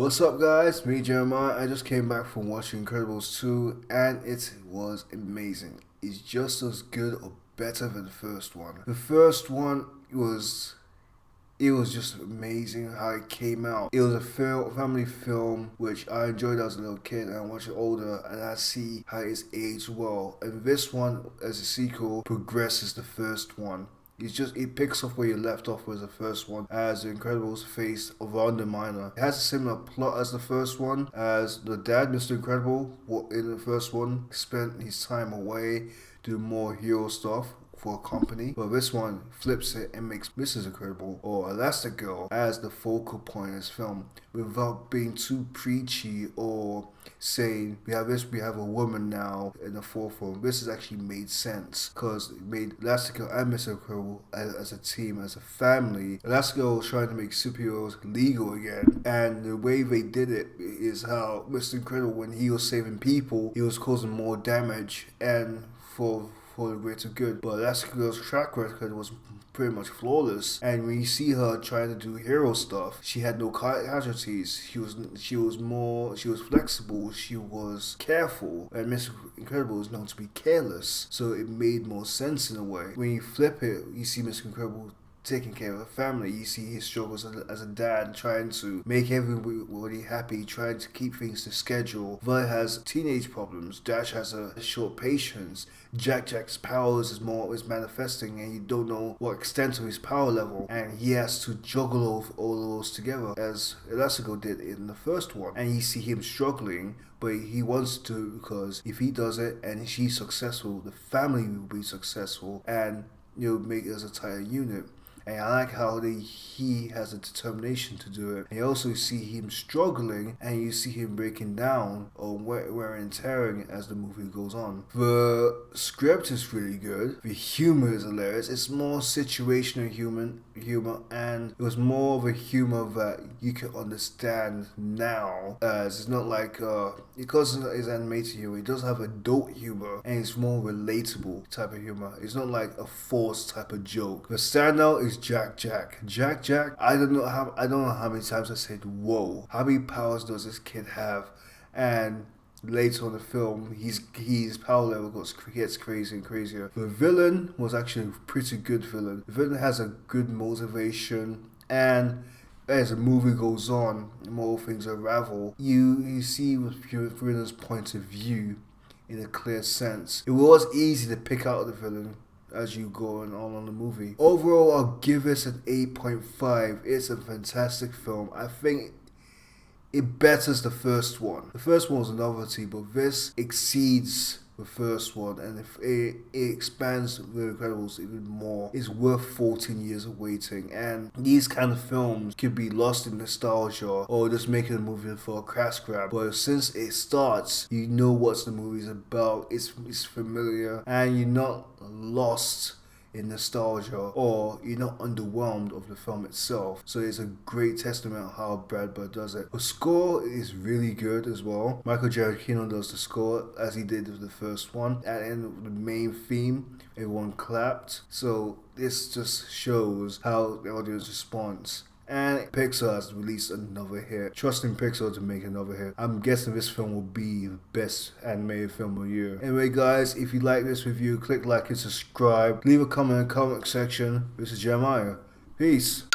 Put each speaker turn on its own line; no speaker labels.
What's up guys, me Jeremiah. I just came back from watching Incredibles 2 and it was amazing. It's just as good or better than the first one. The first one it was just amazing how it came out. It was a family film which I enjoyed as a little kid, and I watched it older and I see how it's aged well. And this one as a sequel progresses the first one. It picks up where you left off with the first one, as the Incredibles face Von Miner. It has a similar plot as the first one, as the dad, Mr. Incredible, in the first one, spent his time away doing more hero stuff for a company, but this one flips it and makes Mrs. Incredible or Elastigirl as the focal point of this film, without being too preachy or saying we have a woman now in the forefront. This has actually made sense because it made Elastigirl and Mrs. Incredible as a team, as a family. Elastigirl was trying to make superheroes legal again, and the way they did it is how Mr. Incredible, when he was saving people, he was causing more damage and for the greater good. But Elastigirl's track record was pretty much flawless, and when you see her trying to do hero stuff, she had no casualties. She was flexible, she was careful, and Miss Incredible is known to be careless, so it made more sense in a way. When you flip it, you see Miss Incredible taking care of a family. You see his struggles as a dad, trying to make everybody happy, trying to keep things to schedule. Vi has teenage problems. Dash has a short patience. Jack's powers is manifesting, and you don't know what extent of his power level, and he has to juggle all those together, as Elastigirl did in the first one. And you see him struggling, but he wants to, because if he does it and she's successful, the family will be successful, and make it as a tighter unit. And I like how he has a determination to do it. And you also see him struggling, and you see him breaking down or wear and tearing as the movie goes on. The script is really good. The humor is hilarious. It's more situational humor, and it was more of a humor that you can understand now, as it's not like because it's animated humor, it does have adult humor, and it's more relatable type of humor. It's not like a forced type of joke. The standout is Jack. I don't know how many times I said whoa. How many powers does this kid have? And later on in the film, his power level gets crazier and crazier. The villain was actually a pretty good villain. The villain has a good motivation, and as the movie goes on, more things unravel. You see with villain's point of view in a clear sense. It was easy to pick out the villain as you go on the movie. Overall, I'll give this an 8.5. It's a fantastic film. I think it betters the first one. The first one was a novelty, but this exceeds the first one, and if it expands The Incredibles even more. It's worth 14 years of waiting, and these kind of films could be lost in nostalgia or just making a movie for a cash grab, but since it starts, you know what the movie's about. It's familiar, and you're not lost in nostalgia, or you're not underwhelmed of the film itself. So it's a great testament of how Brad Bird does it. The score is really good as well. Michael Giacchino does the score as he did with the first one. At the end of the main theme, everyone clapped. So this just shows how the audience responds. And Pixar has released another hit. Trusting Pixar to make another hit. I'm guessing this film will be the best animated film of the year. Anyway guys, if you like this review, click like and subscribe. Leave a comment in the comment section. This is Jeremiah. Peace.